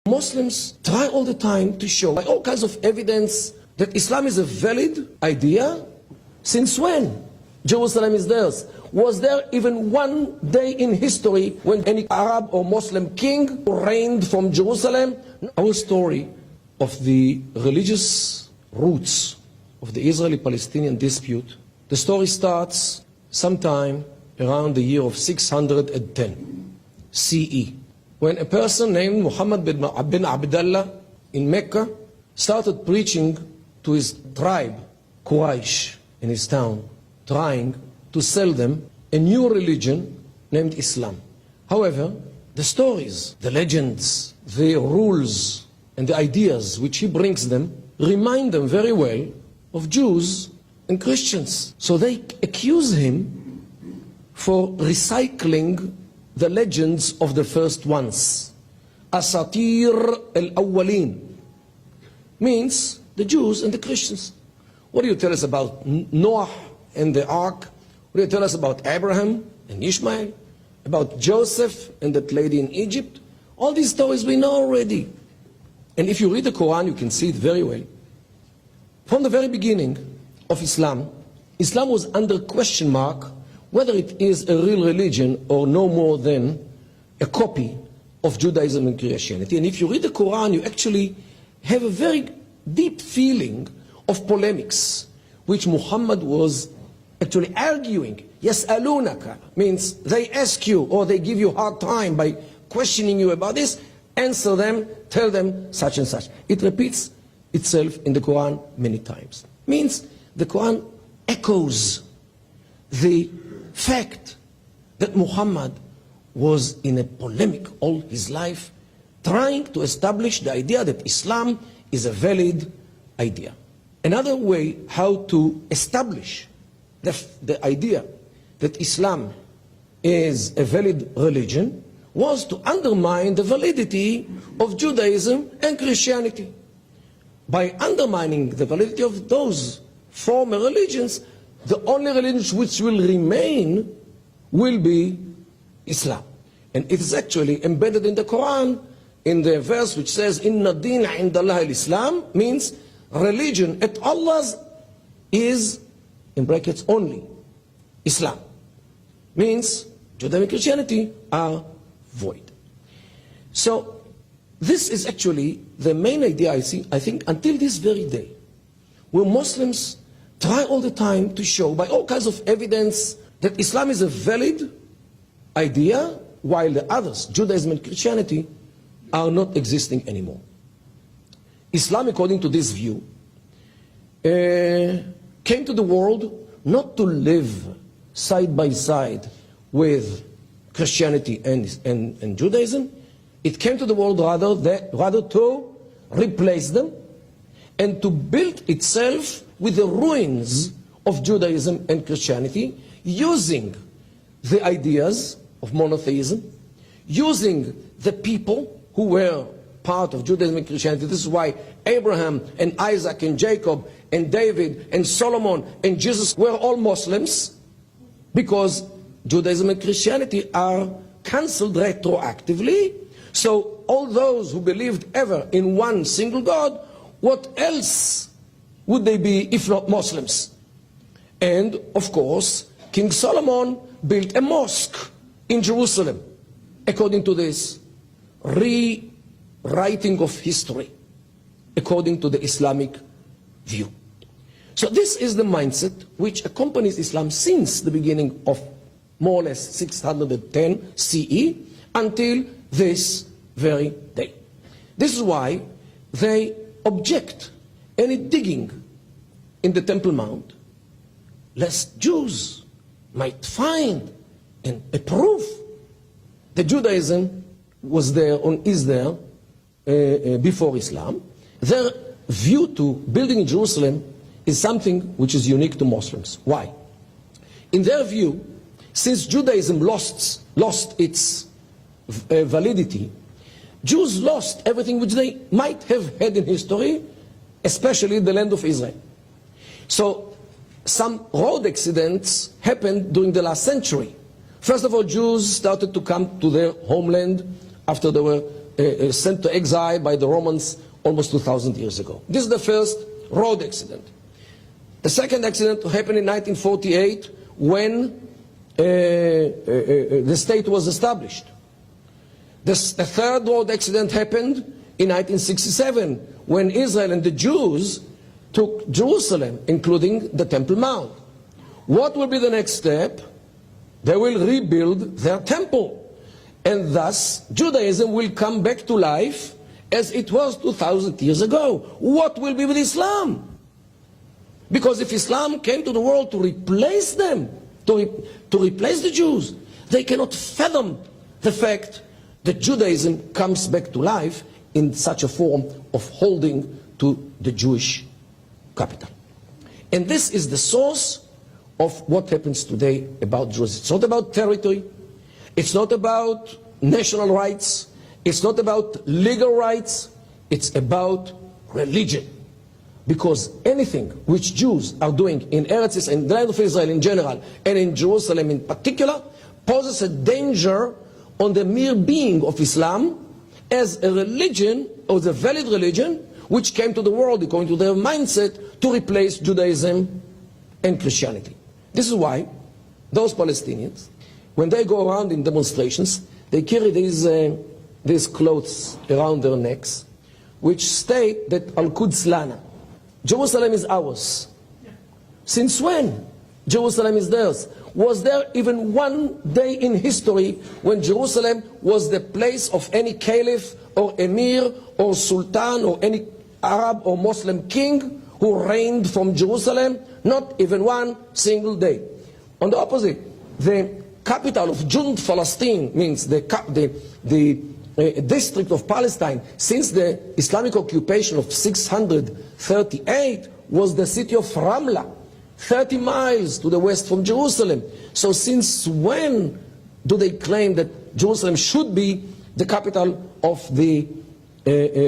Muslims try all the time to show by all kinds of evidence that Islam is a valid idea. Since when? Jerusalem is theirs. Was there even one day in history when any Arab or Muslim king reigned from Jerusalem? Our story of the religious roots of the Israeli-Palestinian dispute, the story starts sometime around the year of 610 CE, when a person named Muhammad bin Abdullah in Mecca started preaching to his tribe, Quraysh, in his town, trying to sell them a new religion named Islam. However, the stories, the legends, the rules, and the ideas which he brings them remind them very well of Jews and Christians. So they accuse him for recycling the legends of the first ones. Asatir al-awwalin means the Jews and the Christians. What do you tell us about Noah and the ark? What do you tell us about Abraham and Ishmael? About Joseph and that lady in Egypt? All these stories we know already. And if you read the Quran, you can see it very well. From the very beginning of Islam, Islam was under question mark whether it is a real religion or no more than a copy of Judaism and Christianity. And if you read the Quran, you actually have a very deep feeling of polemics, which Muhammad was actually arguing. Yas'alunaka means they ask you or they give you a hard time by questioning you about this. Answer them, tell them such and such. It repeats itself in the Quran many times. Means the Quran echoes the fact that Muhammad was in a polemic all his life, trying to establish the idea that Islam is a valid idea. Another way how to establish the idea that Islam is a valid religion was to undermine the validity of Judaism and Christianity. By undermining the validity of those former religions, the only religion which will remain will be Islam. And it is actually embedded in the Quran, in the verse which says, Inna dina indallah al-Islam, means religion at Allah's is, in brackets, only Islam. Means Judaism and Christianity are void. So this is actually the main idea I think until this very day, where Muslims try all the time to show by all kinds of evidence that Islam is a valid idea, while the others, Judaism and Christianity, are not existing anymore. Islam, according to this view, came to the world not to live side by side with Christianity and Judaism. It came to the world rather to replace them and to build itself with the ruins of Judaism and Christianity, using the ideas of monotheism, using the people who were part of Judaism and Christianity. This is why Abraham and Isaac and Jacob and David and Solomon and Jesus were all Muslims, because Judaism and Christianity are cancelled retroactively. So all those who believed ever in one single God, what else would they be if not Muslims? And of course, King Solomon built a mosque in Jerusalem, according to this rewriting of history, according to the Islamic view. So this is the mindset which accompanies Islam since the beginning of more or less 610 CE until this very day. This is why they object any digging in the Temple Mount, lest Jews might find a proof that Judaism was there or is there before Islam. Their view to building in Jerusalem is something which is unique to Muslims. Why? In their view, since Judaism lost its validity, Jews lost everything which they might have had in history, especially the land of Israel. So some road accidents happened during the last century. First of all, Jews started to come to their homeland after they were sent to exile by the Romans almost 2,000 years ago. This is the first road accident. The second accident happened in 1948 when the state was established. The third road accident happened in 1967 when Israel and the Jews took Jerusalem, including the Temple Mount. What will be the next step? They will rebuild their temple. And thus, Judaism will come back to life as it was 2,000 years ago. What will be with Islam? Because if Islam came to the world to replace them, to replace the Jews, they cannot fathom the fact that Judaism comes back to life in such a form of holding to the Jewish capital. And this is the source of what happens today about Jews. It's not about territory. It's not about national rights. It's not about legal rights. It's about religion. Because anything which Jews are doing in Eretz Israel, in the land of Israel in general, and in Jerusalem in particular, poses a danger on the mere being of Islam as a religion, or the valid religion, which came to the world, according to their mindset, to replace Judaism and Christianity. This is why those Palestinians, when they go around in demonstrations, they carry these clothes around their necks, which state that Al-Quds Lana, Jerusalem is ours. Since when? Jerusalem is theirs. Was there even one day in history when Jerusalem was the place of any caliph or emir or sultan or any Arab or Muslim king who reigned from Jerusalem? Not even one single day. On the opposite, the capital of Jund Palestine, means the district of Palestine, since the Islamic occupation of 638, was the city of Ramla, 30 miles to the west from Jerusalem. So since when do they claim that Jerusalem should be the capital of the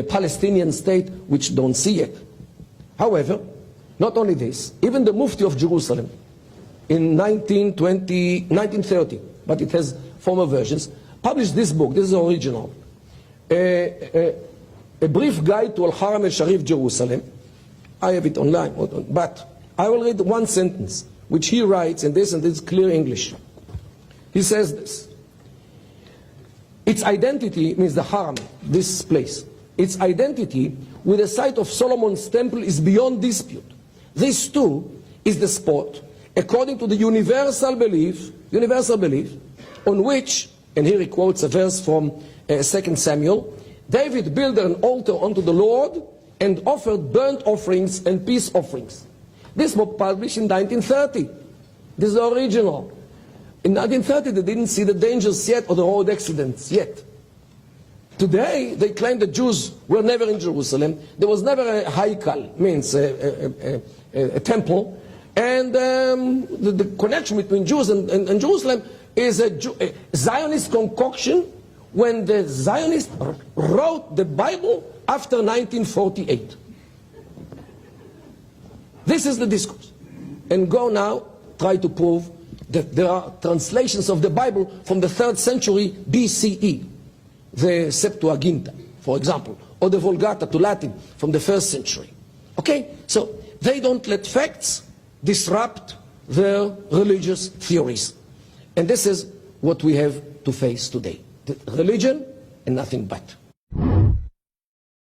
Palestinian state, which don't see it? However, not only this, even the Mufti of Jerusalem in 1930, but it has former versions, published this book. This is the original. A brief guide to Al-Haram al-Sharif, Jerusalem. I have it online, but I will read one sentence, which he writes in this, and this is clear English. He says this: its identity, means the Haram, this place, its identity with the site of Solomon's temple is beyond dispute. This too is the spot, according to the universal belief on which, and here he quotes a verse from 2 Samuel, David built an altar unto the Lord and offered burnt offerings and peace offerings. This was published in 1930. This is the original. In 1930 they didn't see the dangers yet or the road accidents yet. Today they claim that Jews were never in Jerusalem. There was never a haikal, means a temple. And the connection between Jews and Jerusalem is a Zionist concoction when the Zionists wrote the Bible after 1948. This is the discourse. And go now, try to prove that there are translations of the Bible from the 3rd century BCE. The Septuaginta, for example, or the Vulgata to Latin from the 1st century. Okay? So they don't let facts disrupt their religious theories. And this is what we have to face today. The religion and nothing but.